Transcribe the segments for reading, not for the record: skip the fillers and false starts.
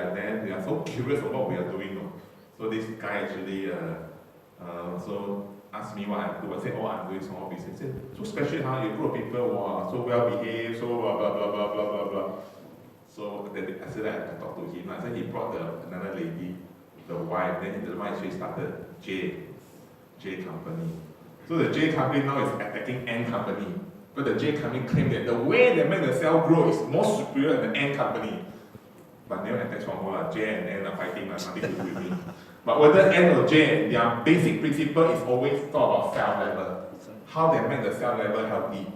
and then they are so curious of what we are doing. So this guy actually so asked me what I do. I said, oh, I'm doing small business. He said, so special, huh? Your group of people, wow, so well behaved, so blah, blah, blah, blah, blah, blah, blah. So then I said that I talked to him. I said he brought another lady, the wife, then the wife actually started J company. So the J company now is attacking N company. But the J company claimed that the way they make the cell grow is more superior than the N company. But they don't attack one more. J and N are fighting, nothing to do with me. But whether N or J, their basic principle is always thought about cell level. How they make the cell level healthy.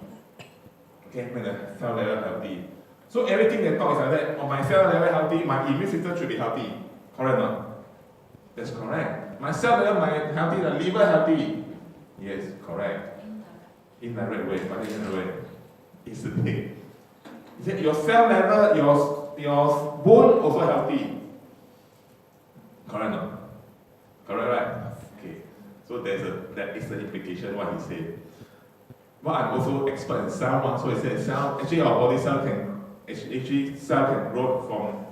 Okay, make the cell level healthy. So everything they talk is like that. Oh, my cell level healthy, my immune system should be healthy. Correct or not? That's correct. My cell level my healthy, the liver healthy. Yes, correct. Indirect way, but indirect way. It's the thing. He said your cell level, your bone also healthy. Correct or not? Correct, right? Okay. So that is the implication what he said. But I'm also expert in cell, so he said cell, actually our body cell can grow from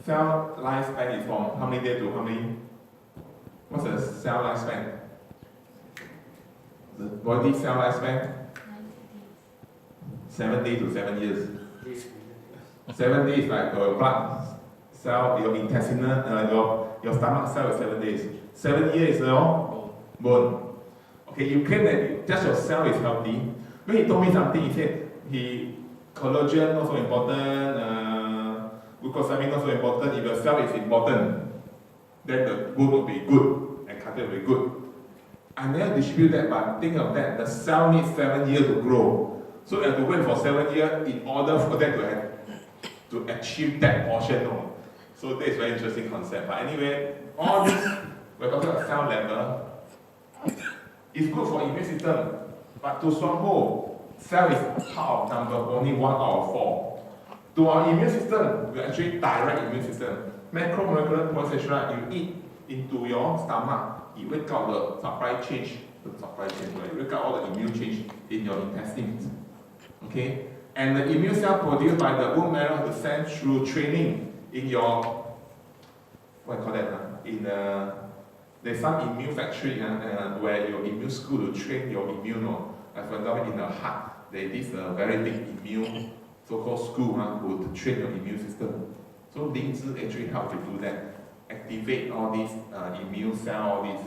cell lifespan is from how many days to how many? What's the cell lifespan? The body cell lifespan? 7 days to 7 years. 7 days, like your blood cell, your intestinal, your stomach cell is 7 days. 7 years, bone. Okay, you claim that just your cell is healthy. When he told me something, he said collagen also important, glucosamine also important. If your cell is important, then the bone will be good and cartilage will be good. I never dispute that, but think of that. The cell needs 7 years to grow. So you have to wait for 7 years in order for them to achieve that portion. So that is a very interesting concept. But anyway, all this, we're talking about cell level. It's good for immune system. But to Swampo, cell is part of number only 1 out of 4. To our immune system, we actually direct immune system. Macromolecular process, right? You eat into your stomach, you wake up the supply chain, right? You wake up all the immune change in your intestines. Okay? And the immune cell produced by the bone marrow is sent through training in your, what do you call that? There's some immune factory where your immune school will train your immune. Like for example, in the heart, there is a very big immune so-called school who to train your immune system. So Lingzi actually helps to do that. Activate all these immune cell, all these.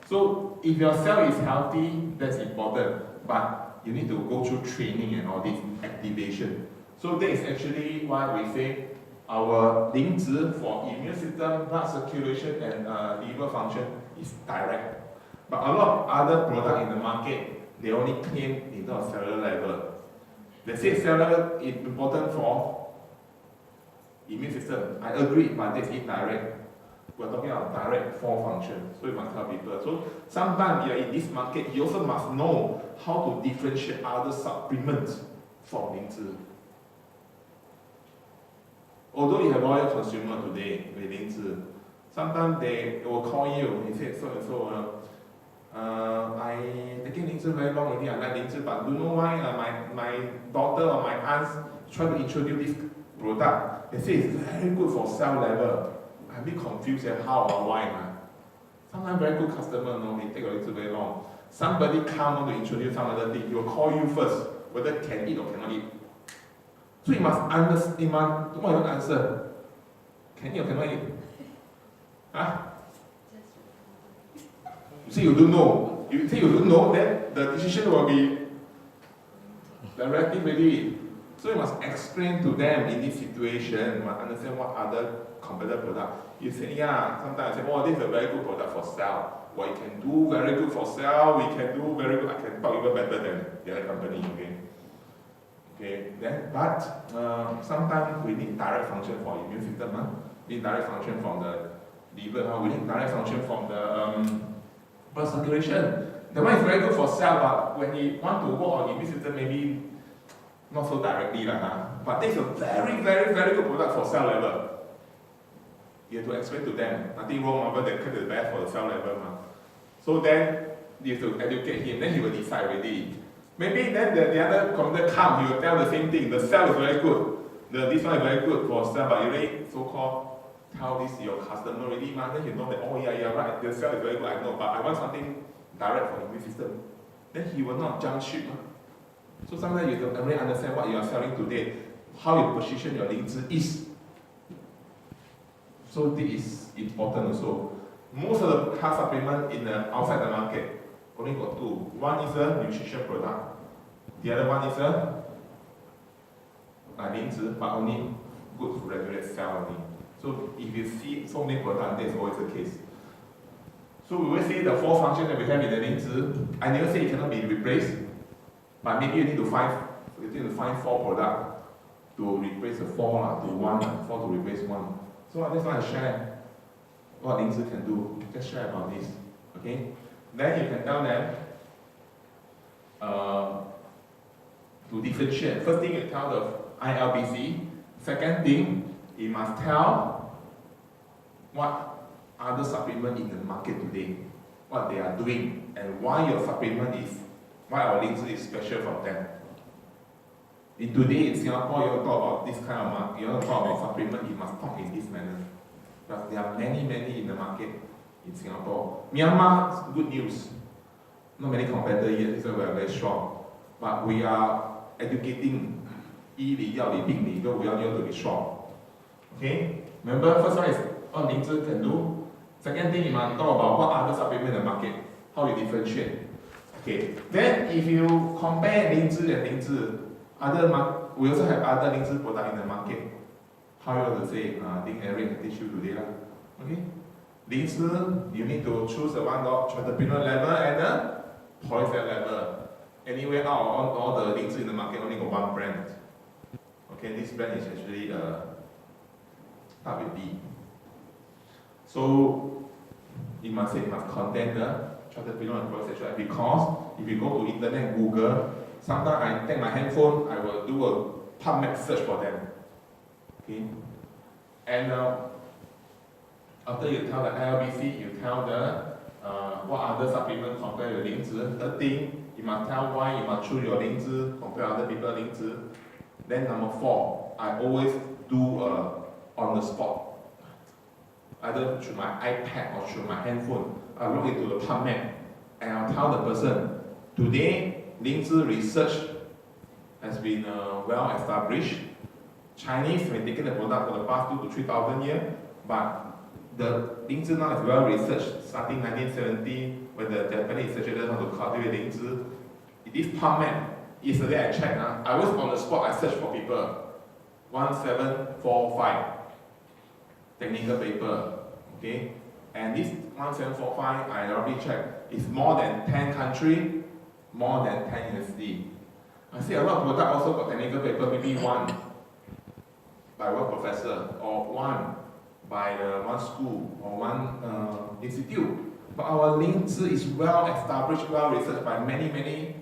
So if your cell is healthy, that's important. But you need to go through training and all this activation. So that is actually why we say our Lingzi for immune system, blood circulation, and liver function is direct. But a lot of other products in the market, they only claim in terms of cellular level. They say cellular is important for immune system. I agree, but that's indirect. We're talking about direct for function. So you must tell people. So sometimes you're in this market, you also must know how to differentiate other supplements from Lingzi. Although you have loyal consumer today with Lingzi, sometimes they will call you and say, so, I taking Lingzi very long already, I like Lingzi, but don't know why my daughter or my aunts try to introduce this product. They say it's very good for cell level. I'm a bit confused at how or why. Sometimes very good customer, they take a little very long. Somebody come on to introduce some other thing, he will call you first, whether can eat or cannot eat. So you must understand, you must answer. Can eat or cannot eat? Huh? You say you don't know. You say you don't know, then the decision will be directly ready. So you must explain to them in this situation, you must understand what other competitor product. You say, yeah, sometimes I say, oh, this is a very good product for cell. Well, you can do very good for cell, we can do very good, I can talk even better than the other company, okay? Okay, then, but sometimes we need direct function for immune system, we need direct function from the liver, we need direct function from the blood circulation. The one is very good for cell, but when you want to work on immune system, maybe not so directly, but this is a very, very, very good product for cell level. You have to explain to them, nothing wrong, but they cut the best for the cell level. So then, you have to educate him, then he will decide already. Maybe then the other competitor come, he will tell the same thing, the cell is very good, this one is very good for cell, but you really so-called tell this to your customer already, then you know that, oh yeah, right, the cell is very good, I know, but I want something direct for immune system. Then he will not jump ship. So sometimes you don't really understand what you are selling today, how you position your 灵芝 is. So this is important also. Most of the health supplement in the outside the market only got two. One is a nutrition product. The other one is a 灵芝, but only good to regulate cell only. So if you see so many products, that's always the case. So we will see the four functions that we have in the 灵芝. I never say it cannot be replaced, but maybe you need to find four products to replace the four to one, four to replace one. So I just want to share what 灵芝 can do. Just share about this. Okay? Then you can tell them to differentiate. First thing you tell the ILBC. Second thing, you must tell what other supplement in the market today, what they are doing, and why your supplement is, why our 灵芝 is special from them. In today in Singapore, you want to talk about this kind of market, you want to talk about supplement, you must talk in this manner. But there are many in the market in Singapore. Myanmar, good news. Not many competitors yet, so we are very strong. But we are educating 医理、药理、病理 we are going to be strong. Okay? Remember, first one is what 灵芝 can do. Second thing, you must talk about what other supplement in the market, how you differentiate. Okay. Then if you compare 灵芝 and 灵芝, we also have other 灵芝 products in the market. How you want to say? I think Eric teach you today. Okay? 灵芝, you need to choose the one of terpenoid level and the polyphenol level. Anyway, out of all the 灵芝 in the market, only got one brand. Okay, this brand is actually start with B. So you must contain the terpenoid and polyphenol, because if you go to internet and Google, sometimes I take my handphone, I will do a PubMed search for them. Okay? And after you tell the ILBC, you tell the what other supplement compare with 灵芝. Third thing, you must tell why you must choose your 灵芝 compare other people 灵芝. Then number 4, I always do on the spot. Either through my iPad or through my handphone, I log into the PubMed and I'll tell the person, today 灵芝 research has been well established. Chinese have been taking the product for the past 2,000 to 3,000 years, but the 灵芝 now is well researched starting 1970 when the Japanese researchers want to cultivate 灵芝. This PubMed, yesterday I checked, I was on the spot, I searched for people. 1745 technical paper. Okay? And this 1745, I already checked, is more than 10 countries, more than 10 universities. I see a lot of products also got technical paper, maybe one by one professor, or one by one school, or one institute. But our 灵芝 is well established, well researched by many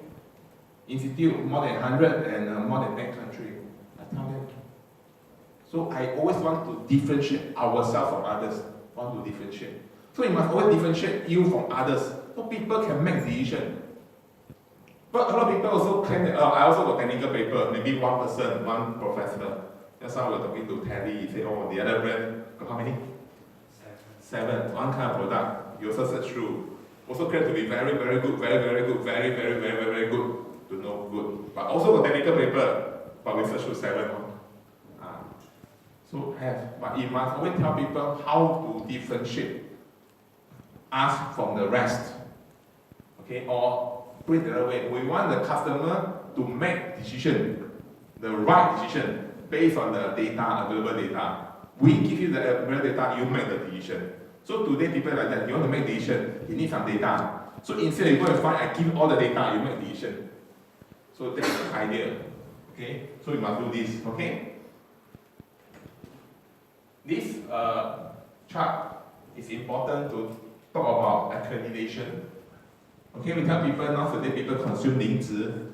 institutes, more than 100 and more than 10 countries. I tell them. So I always want to differentiate ourselves from others. Want to differentiate. So you must always differentiate you from others, so people can make decisions. But a lot of people also claim that, I also got technical paper, maybe one person, one professor. That's how we're talking to Terry, he said, the other brand, got how many? 7. One kind of product, you also search through. Also claim to be very good, very good, to no good. But also got technical paper, but we search through 7. So have, but you must always tell people how to differentiate us from the rest. Okay, or put it the other way, we want the customer to make decision, the right decision, based on the data, available data. We give you the available data, you make the decision. So today people like that, you want to make decision, you need some data. So instead you go and find, I give you all the data, you make decision. So that's the idea. Okay, so you must do this. Okay. This chart is important to talk about accreditation. Okay, we tell people nowadays people consume 灵芝.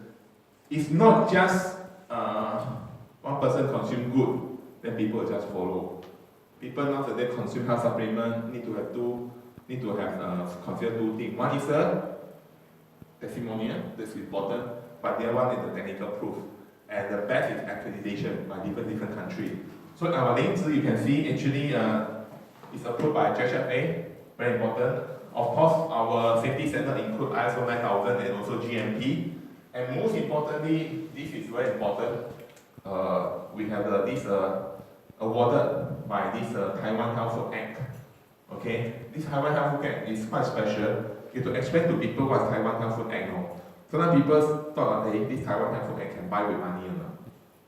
It's not just one person consume good, then people just follow. People nowadays consume health supplement, need to have consider 2 things. One is a testimonial, that's important, but the other one is the technical proof. And the best is accreditation by different countries. So our 灵芝, you can see actually It's approved by JHA, very important. Of course, our safety standard include ISO 9000 and also GMP. And most importantly, this is very important. We have this awarded by this Taiwan Health Food Act. Okay, this Taiwan Health Food Act is quite special. You have to explain to people what Taiwan Health Food Act. No? Sometimes people thought that hey, this Taiwan Health Food Act can buy with money. No?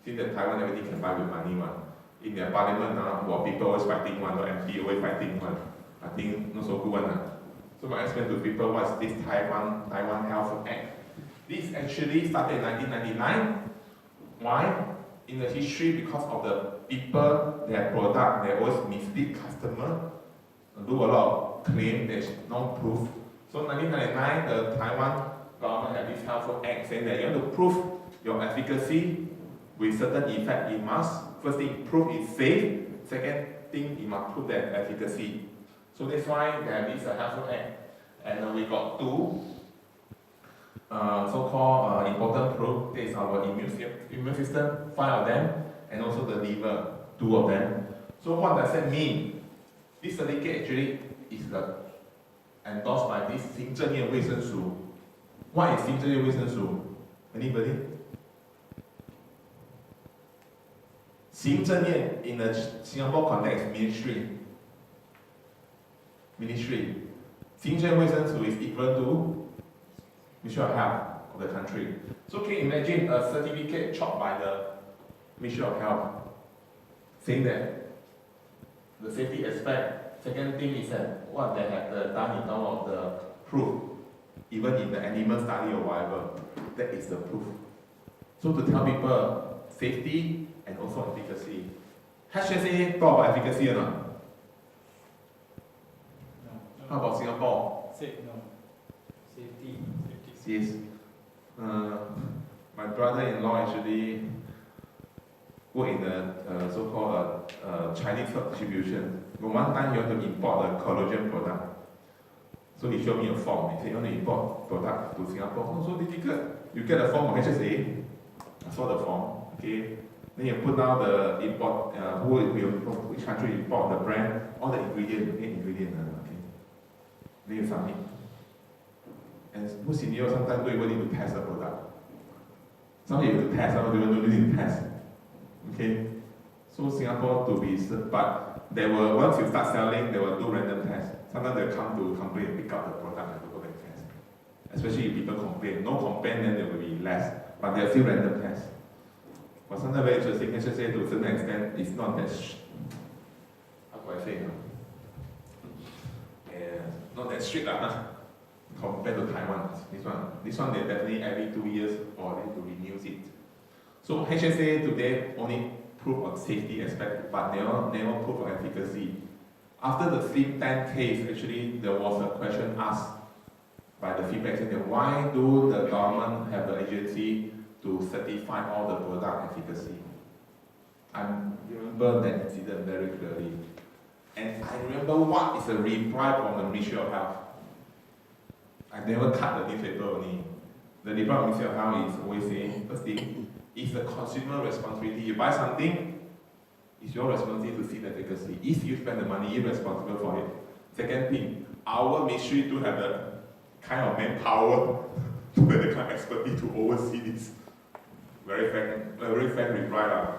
See that Taiwan everything can buy with money. One. In their parliament, people always fighting one, or MP always fighting one. I think not so good one. So I explain to people what's this Taiwan Health Food Act. This actually started in 1999. Why? In the history, because of the people, their product, they always mislead customer, do a lot of claim, there's no proof. So 1999, the Taiwan government had this Health Food Act saying that you have to prove your efficacy with certain effect. It must, first thing, prove it's safe. Second thing, it must prove that efficacy. So that's why there is a Health Food Act. And we got two so-called important proof. This is our immune system, 5 of them, and also the liver, 2 of them. So what does that mean? This certificate actually is endorsed by this 行政院卫生署. What is 行政院卫生署? Anybody? 行政院 in the Singapore context, ministry. 行政卫生署 is equal to Ministry of Health of the country. So can you imagine a certificate chopped by the Ministry of Health saying that the safety aspect. Second thing is that what they have done in terms of the proof, even in the animal study or whatever, that is the proof. So to tell people safety and also efficacy. HSA talk about efficacy or not? No. How about Singapore? No. Safety. Yes. My brother-in-law actually worked in the so-called Chinese herb distribution. But one time he wanted to import a collagen product. So he showed me a form. He said, you want to import product to Singapore? Oh, so difficult. You get a form of HSA. I saw the form. Okay. Then you put down the import, which country import, the brand, all the ingredients, okay. Then you submit. And most seniors sometimes don't even need to test the product. Some you have to test, some don't need to test. Okay? So Singapore to be, but there were, once you start selling, they will do random tests. Sometimes they'll come to company and pick up the product and go back test. Especially if people complain. No complaint, then there will be less. But there are still random tests. But sometimes very interesting, HSA to a certain extent is not that, how do I say? Not that strict compared to Taiwan. This one they definitely every 2 years or they need to renew it. So HSA today only proof of safety aspect, but never proof of efficacy. After the SIM10 case, actually there was a question asked by the feedback saying that why do the government have the agency to certify all the product efficacy? I remember that incident very clearly. And I remember what is the reply from the Ministry of Health. I never cut the newspaper only. The reply from the Ministry of Health is always saying, first thing, it's the consumer responsibility. You buy something, it's your responsibility to see the efficacy. If you spend the money, you're responsible for it. Second thing, our ministry do have the kind of manpower to have the kind of expertise to oversee this. Very fair reply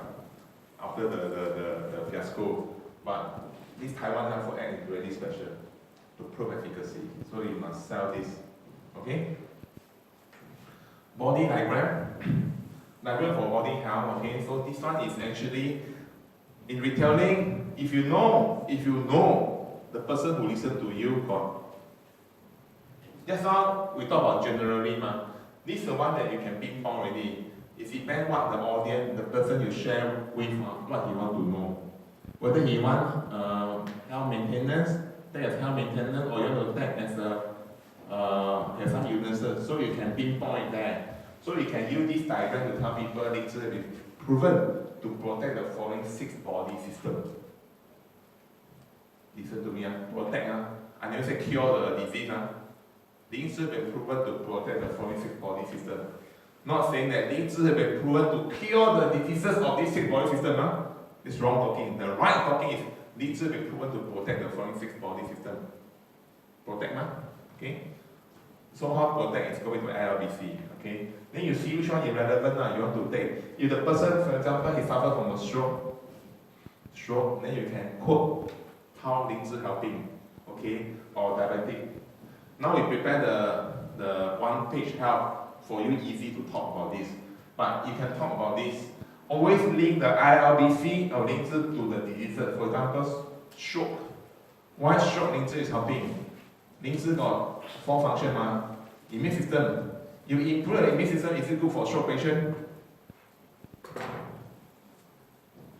after the fiasco. But this Taiwan Health Food Act is really special to prove efficacy. So you must sell this. Okay? Body diagram. Diagram for body health. Okay, so this one is actually in retailing. If you know the person who listens to you got. Just now we talk about generally, this is the one that you can pinpoint already. It depends what the audience, the person you share with, what he want to know. Whether he want health maintenance, take as health maintenance, or you want to take as has some illnesses, so you can pinpoint that. So you can use this diagram to tell people it's proven to protect the following 6 body systems. Listen to me, protect. I never say cure the disease. Things have been proven to protect the following 6 body systems. Not saying that things have been proven to cure the diseases of these 6 body systems. It's wrong talking. The right talking is Linzi will be proven to protect the forensic body system. Protect, okay? So how protect is going to LLBC, okay? Then you see which one is relevant you want to take. If the person, for example, he suffered from a stroke, then you can quote how Linzi helping, okay? Or diabetic. Now we prepare the one-page help for you, easy to talk about this. But you can talk about this. Always link the ILBC or Linzi to the diseases. For example, stroke. Why stroke Linzi is helping? Linzi got 4 functions, immune system. You improve the immune system, is it good for stroke patient?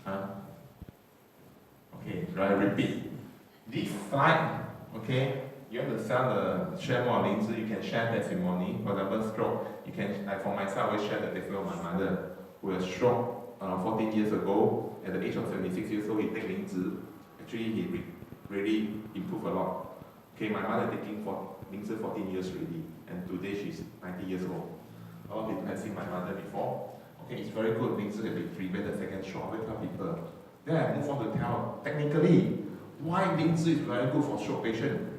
Okay, right, repeat. This slide, okay, you want to share more Linzi, you can share testimony. For example, stroke. You can, like for myself, I always share the testimony of my mother who had stroke 14 years ago. At the age of 76 years old, he take Linzi. Actually, he really improved a lot. Okay, my mother taking Linzi 14 years already, and today she's 90 years old. A lot of people have seen my mother before. Okay, it's very good. Linzi can prevent the second stroke. I will tell people. Then I move on to tell technically why Linzi is very good for stroke patient.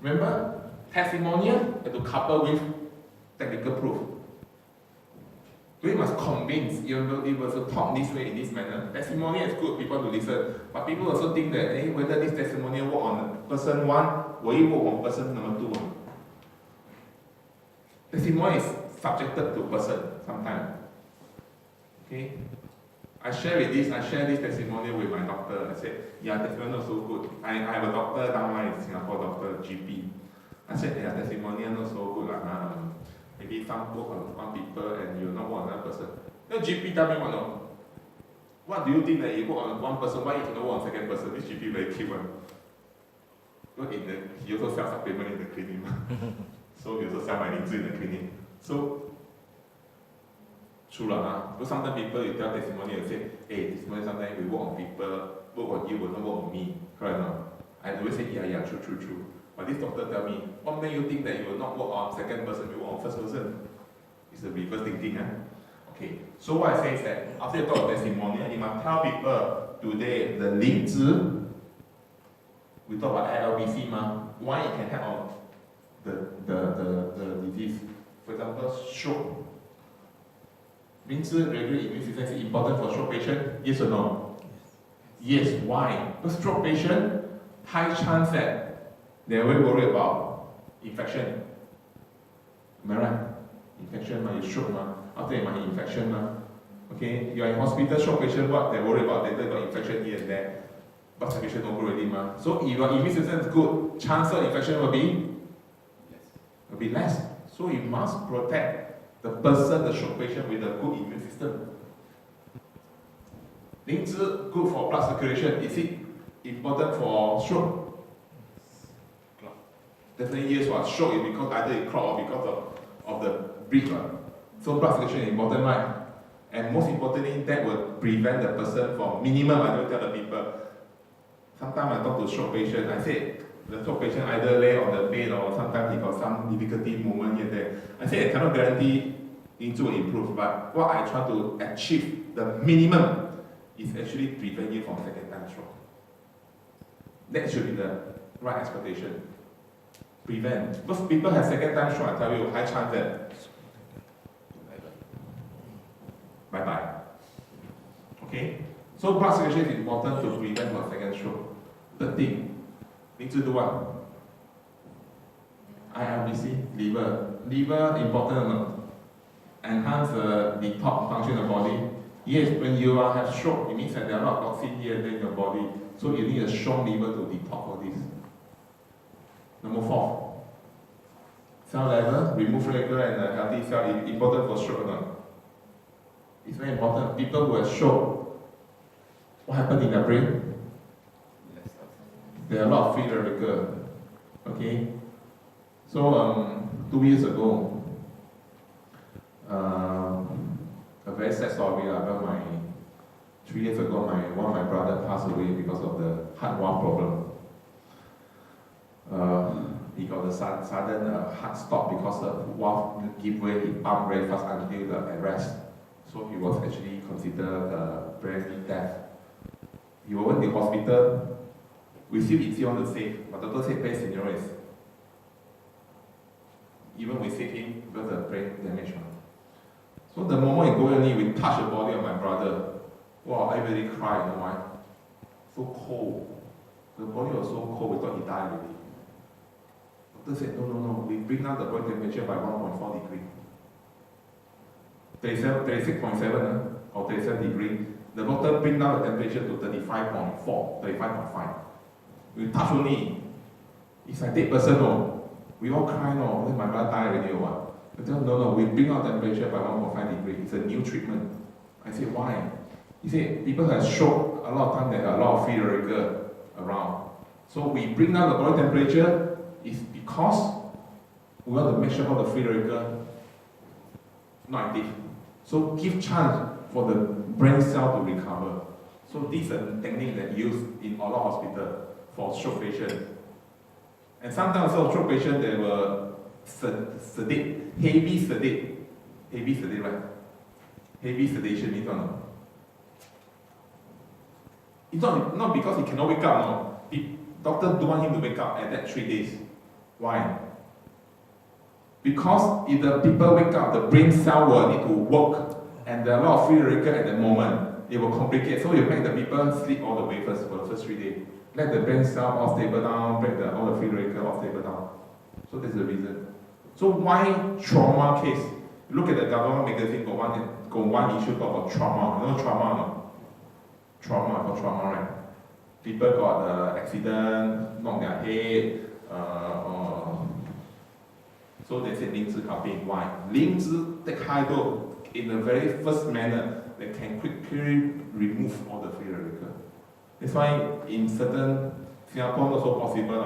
Remember, testimonial and to couple with technical proof. We must convince, you was to talk this way, in this manner. Testimonial is good, people to listen. But people also think that whether this testimonial work on person 1, will it work on person number 2? Testimonial is subjected to person sometimes. Okay? I share this testimonial with my doctor. I said, yeah, testimonial is so good. I have a doctor down line in Singapore, doctor GP. I said, yeah, testimonial not so good. Maybe some work on one people and you not work on another person. The GP tell me, what do you think that you work on one person, why you cannot work on second person? This GP very cute one. He also sells supplement in the clinic. So he also sells my Linzi in the clinic. So true because sometimes people you tell testimony and say, hey, testimony sometimes we work on people, work on you, but not work on me. Correct or not? I always say, yeah, true. But this doctor tell me, what makes you think that you will not work on second person, you work on first person? It's the reverse thinking. Okay, so what I say is that after you talk about testimony, you must tell people today the Linzi, we talk about LLBC, why it can help on the disease. For example, stroke. Linzi regular immune system is important for stroke patient? Yes or no? Yes. Why? Because stroke patient, high chance that they will worry about infection. Am I right? Infection, you stroke, after you have infection. Okay, you are in hospital, stroke patient, what they worry about? They got infection here and there. But infection don't go already. So if your immune system is good, chance of infection will be less. So you must protect the person, the stroke patient, with a good immune system. Linzi good for blood circulation. Is it important for stroke? Definitely yes. What stroke is because either it clot or because of the breath. So blood circulation is important, right? And most importantly, that will prevent the person from minimum. I don't tell the people. Sometimes I talk to stroke patient. I say the stroke patient either lay on the bed or sometimes he got some difficulty movement here and there. I say I cannot guarantee Linzi will improve, but what I try to achieve, the minimum, is actually prevent you from second time stroke. That should be the right expectation. Prevent. Because people have second time stroke, I tell you, high chance that bye-bye. Okay? So blood circulation is important to prevent from second stroke. Third thing, Linzi do what? ILBC, liver. Liver important or not? Enhance the detox function of the body. Yes, when you have stroke, it means that there are a lot of toxin here and there in your body. So you need a strong liver to detox all this. Number 4. Cell level, remove regular and a healthy cell is important for stroke or not? It's very important. People who have stroke, what happened in their brain? There are a lot of free radicals. Okay? So 2 years ago, a very sad story about 3 years ago, one of my brother passed away because of the heart valve problem. He got a sudden heart stop because the valve give way, he pumped very fast until the arrest. So he was actually considered brain death. He went to the hospital, we still insist on to save, but doctor said best scenario is even we save him because the brain damage. So the moment we go in, we touch the body of my brother. Wow, everybody cried, you know why? So cold. The body was so cold, we thought he died already. Doctor said, no, we bring down the body temperature by 1.4 degree. 36.7 or 37 degree. The doctor bring down the temperature to 35.4, 35.5. We touch only. It's like dead person, no. We all cry, no. Let my brother die already or what? They tell no, we bring down temperature by 1.5 degree. It's a new treatment. I said, why? He said, people have stroke a lot of time, there are a lot of free radical around. So we bring down the body temperature is because we want to make sure all the free radical not active. So give chance for the brain cell to recover. So this is a technique that used in a lot of hospitals for stroke patients. And sometimes also stroke patients they were sedate, heavy sedate, right? Heavy sedation means what? It's not because he cannot wake up, no. The doctor don't want him to wake up at that 3 days. Why? Because if the people wake up, the brain cell will need to work, and there are a lot of free radical at that moment. It will complicate. So you make the people sleep all the way first for the first 3 days. Let the brain cell all stable down, break all the free radical all stable down. So that's the reason. So why trauma case? Look at the government magazine, got one issue about trauma. You know trauma, no? Trauma, right? People got accident, knock their head, so they said Ling Zi helping. Why? Ling Zi take hydro in a very first manner that can quickly remove all the free radical. That's why in certain Singapore not so possible,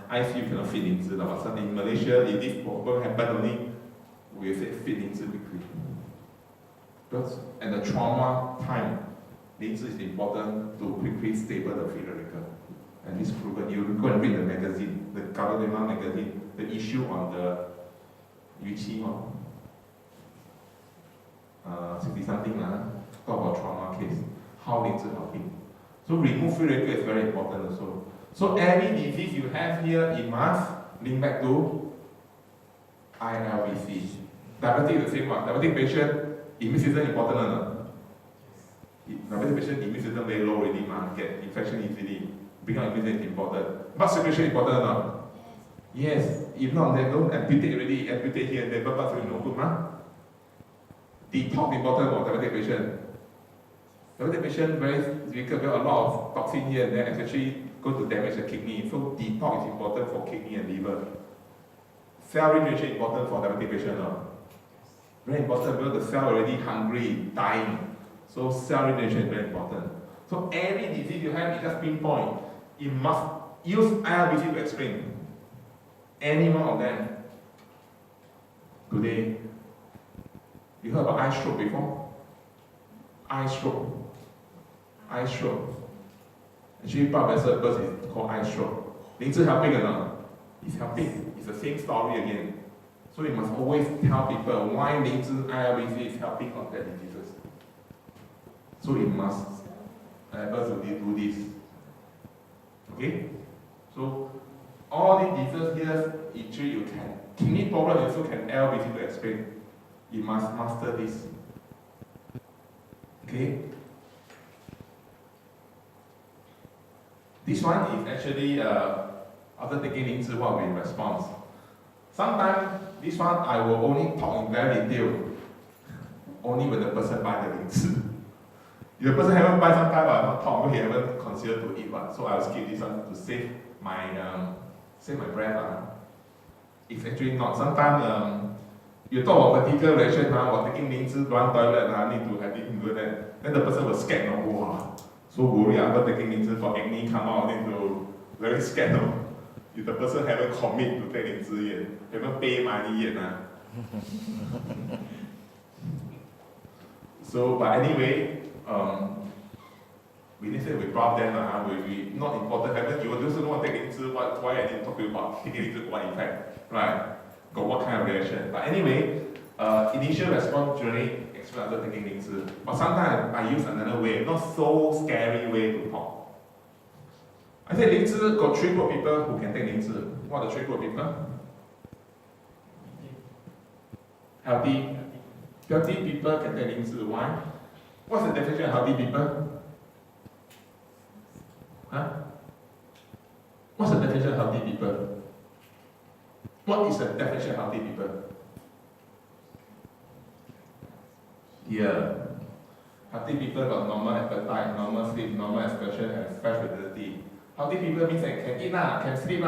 ICU cannot fit Ling Zi, but in Malaysia, if this problem happen only, we say fit Ling Zi quickly. Because at the trauma time, Ling Zi is important to quickly stable the free radical. And this proven. You go and read the magazine, the government magazine, the issue on the Yu Qi one, 60-something, talk about trauma case, how Ling Zi helping. So remove free radical is very important also. So any disease you have here, it must link back to ILBC. Diabetic is the same one. Diabetic patient, immune system important or not? Diabetic patient immune system very low already, get infection easily. Bring out immune system is important. Blood circulation important or not? Yes. If not, they don't amputate already. Amputate here and there, but blood circulation no good, Detox important for diabetic patient. Diabetic patient very difficult, a lot of toxin here and there, especially going to damage the kidney. So detox is important for kidney and liver. Cell regeneration is important for diabetic patient. Very important because the cell already hungry, dying. So cell regeneration is very important. So every disease you have, you just pinpoint. You must use ILBC to explain. Any one of them. Today, you heard about eye stroke before? Eye stroke. Actually, blood vessel burst is called eye stroke. Ling Zi helping or not? It's helping. It's the same story again. So you must always tell people why Ling Zi ILBC is helping on that diseases. So it must able to do this. Okay? So all these diseases here, actually you can. Kidney problem you also can ILBC to explain. You must master this. Okay? This one is actually, after taking Ling Zi, what we respond. Sometimes, this one I will only talk in very detail, only when the person buy the Ling Zi. If the person haven't buy, sometimes I will not talk, because he haven't considered to eat one. So I will skip this one to save my breath. It's actually not. Sometimes, you talk about vertical reaction, or taking Ling Zi, run toilet, need to have it and do that. Then the person will scared, wow. So worried after taking Ling Zi for acne come out, then to very scared. If the person haven't commit to take Ling Zi yet, haven't pay money yet. So, but anyway, we didn't say we brought them, we not important. Haven't you also don't want to take Ling Zi, why I didn't talk to you about taking Ling Zi, what effect, right? Got what kind of reaction? But anyway, initial response generally explain after taking Ling Zi. But sometimes I use another way, not so scary way to talk. I said 灵芝 got 3 group of people who can take 灵芝. What are the 3 group of people? Healthy. Healthy people can take 灵芝. Why? What's the definition of healthy people? Huh? What's the definition of healthy people? What is the definition of healthy people? Yeah. Healthy people got normal appetite, normal sleep, normal expression, and fresh vitality. Healthy people means they can eat, can sleep,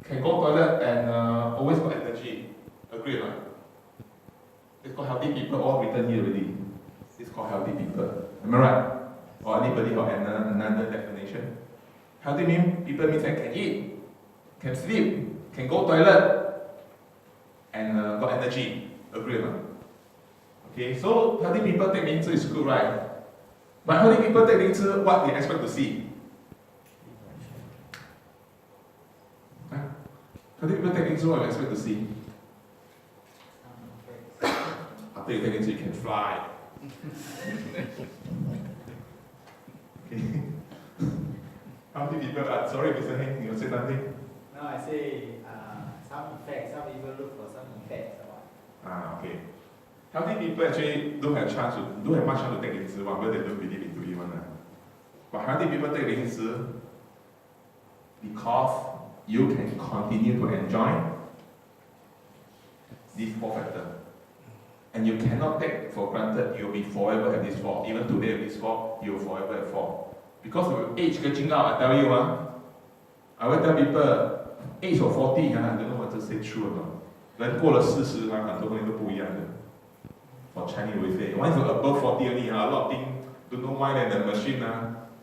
can go toilet, and always got energy. Agree or not? It's called healthy people, all written here already. It's called healthy people. Am I right? Or anybody got another definition? Healthy people means they can eat, can sleep, can go toilet, and got energy. Agree or not? Okay, so healthy people take 灵芝 is good, right? But healthy people take 灵芝, what they expect to see? Huh? Healthy people take 灵芝, what they expect to see? After you take 灵芝, you can fly. Okay. Healthy people, sorry, Mr. Heng, you want to say something? No, I say some effects. Some people look for some effects. Okay. Healthy people actually don't have much chance to take 灵芝 one, but they don't believe into it one. But healthy people take 灵芝 because you can continue to enjoy these 4 factors. And you cannot take for granted you'll be forever at this 4. Even today at this 4, you'll forever at 4. Because of age catching up, I tell you, I will tell people, age of 40, I don't know what to say true or not. 人过了40，很多东西都不一样的。For Chinese we say, once you're above 40 only, a lot of things, don't know why then the machine,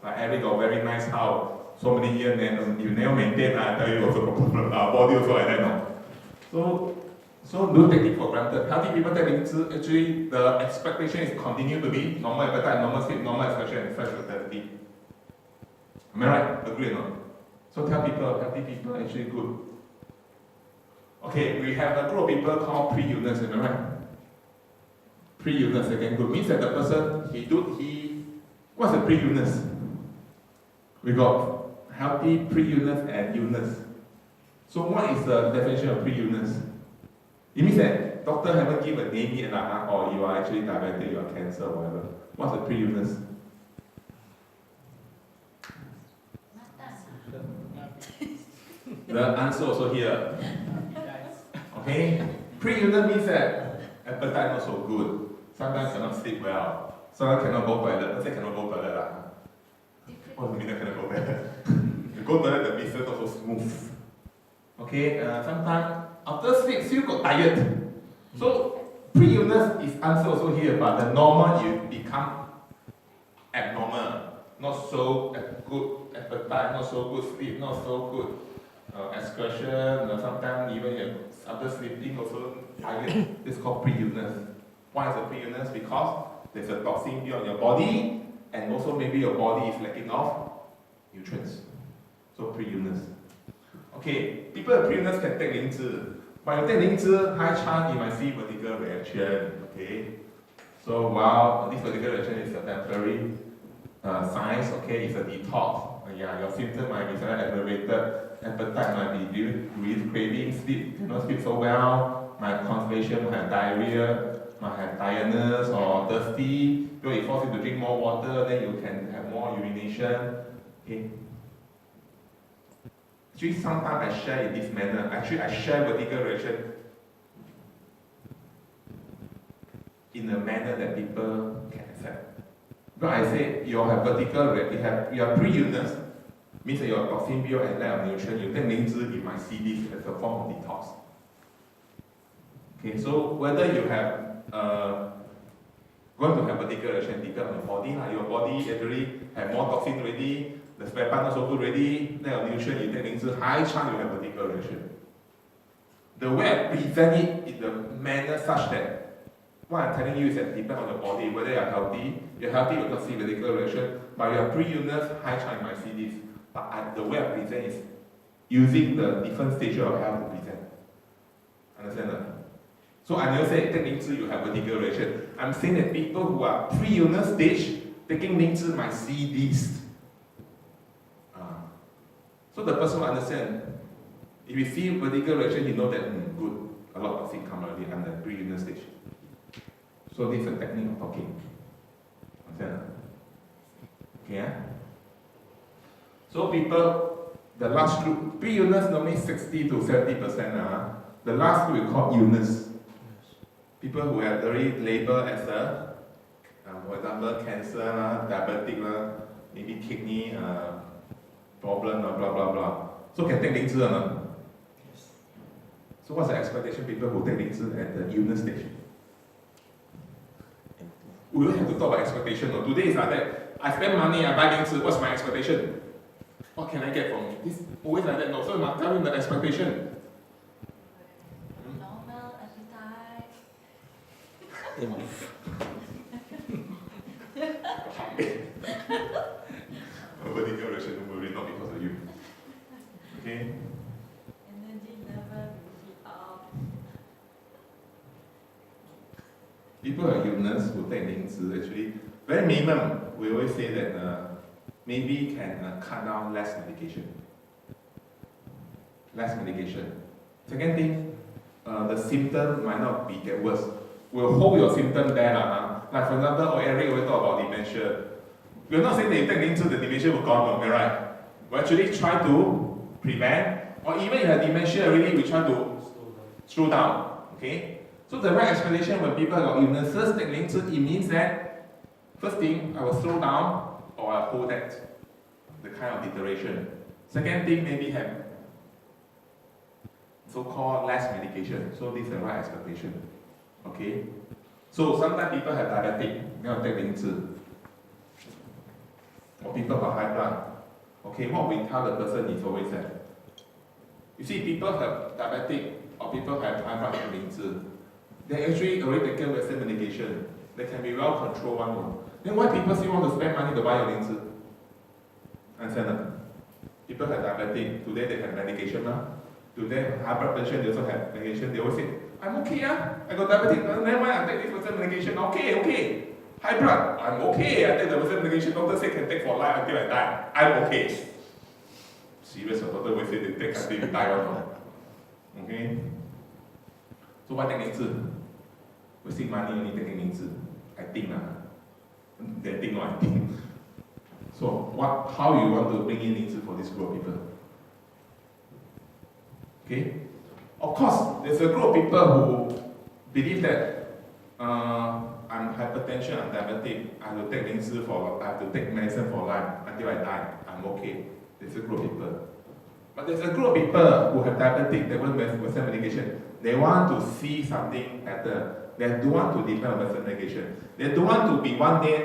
like Eric got very nice house, so many years, then you never maintain, I tell you also problem, body also like that, no? So don't take it for granted. Healthy people take 灵芝, actually the expectation is continue to be normal appetite, normal sleep, normal expression, and fresh vitality. Am I right? Agree or not? So tell people, healthy people actually good. Okay, we have a group of people called pre-illness, am I right? Pre-illness again group means that the person what's the pre-illness? We got healthy, pre-illness, and illness. So what is the definition of pre-illness? It means that doctor haven't given a name yet, or you are actually diabetic, you are cancer, or whatever. What's the pre-illness? The answer also here. Okay? Pre-illness means that appetite not so good. Sometimes cannot sleep well. Sometimes cannot go toilet. Let's say cannot go toilet. What do you mean cannot go toilet? You go toilet, the business not so smooth. Okay? Sometimes after sleep, still got tired. So pre-illness is answer also here, but the normal you become abnormal. Not so good appetite, not so good sleep, not so good excretion. Sometimes even after sleeping also tired. It's called pre-illness. Why is it pre-illness? Because there's a toxin built on your body, and also maybe your body is lacking of nutrients. So pre-illness. Okay, people with pre-illness can take 灵芝. But you take 灵芝, high chance you might see vertical reaction. Okay, so while this vertical reaction is a temporary signs, okay, it's a detox. Yeah, your symptom might be slightly aggravated, appetite might be reduced, craving, sleep, cannot sleep so well, might have constipation, might have diarrhea, might have tiredness or thirsty. So it forces you to drink more water, then you can have more urination. Okay. Actually, sometimes I share in this manner. Actually, I share vertical reaction in a manner that people can accept. But I say you have vertical reaction, you have pre-illness, means that your toxin build and lack of nutrition. You take 灵芝, you might see this as a form of detox. Okay, so whether you have going to have vertical reaction depends on your body. Your body actually have more toxin already, the spare part not so good already, lack of nutrition, you take 灵芝, high chance you have vertical reaction. The way I present it in the manner such that what I'm telling you is that it depends on your body, whether you're healthy you will not see vertical reaction, but you have pre-illness, high chance you might see this. But the way I present is using the different stages of health to present. Understand that? So I never say take 灵芝 you have vertical reaction. I'm saying that people who are pre-illness stage taking 灵芝 might see this. So the person will understand. If you see vertical reaction, you know that good. A lot of things come already under pre-illness stage. So this is a technique of talking. Understand? Okay, yeah? So people, the last group, pre-illness normally 60 to 70%. The last group we call illness. People who have already labeled as a, for example, cancer, diabetic, maybe kidney problem, blah blah blah. So can take 灵芝 or not? So what's the expectation people who take 灵芝 at the illness stage? We don't have to talk about expectation. No. Today is like that. I spend money, I buy 灵芝. What's my expectation? What can I get from it? This always like that. No, so you must tell me the expectation. Normal appetite. Nobody can relation, don't worry, not because of you. Okay? Energy level will be up. People with illness who take 灵芝 actually, very minimum, we always say that maybe can cut down less medication. Less medication. Second thing, the symptom might not be get worse. Will hold your symptom there. Like for example, Eric always talk about dementia. We're not saying that you take 灵芝, the dementia will gone, okay, right? We actually try to prevent, or even if you have dementia already, we try to slow down. Okay? So the right explanation when people have illnesses take 灵芝, it means that first thing, I will slow down or I hold that, the kind of deterioration. Second thing, maybe have so-called less medication. So this is the right expectation. Okay? So sometimes people have diabetic, they will take 灵芝. Or people have high blood. Okay, what we tell the person is always that. You see, people have diabetic or people have high blood take 灵芝. They actually already taken Western medication. They can be well controlled one. Then why people still want to spend money to buy your 灵芝? Understand? People have diabetic, today they have medication now. Today high blood pressure, they also have medication. They always say, I'm okay, I got diabetic, never mind, I take this Western medication. Okay. High blood, I'm okay, I take the Western medication. Doctor say can take for life until I die. I'm okay. Serious, the doctor will say they take until you die or not. Okay? So why take 灵芝? Wasting money only taking 灵芝. I think they think or I think. So how you want to bring in 灵芝 for this group of people? Okay? Of course, there's a group of people who believe that I'm hypertension, I'm diabetic, I have to take 灵芝 I have to take medicine for life until I die. I'm okay. There's a group of people. But there's a group of people who have diabetic, they want Western medication. They want to see something better. They don't want to depend on Western medication. They don't want to be one day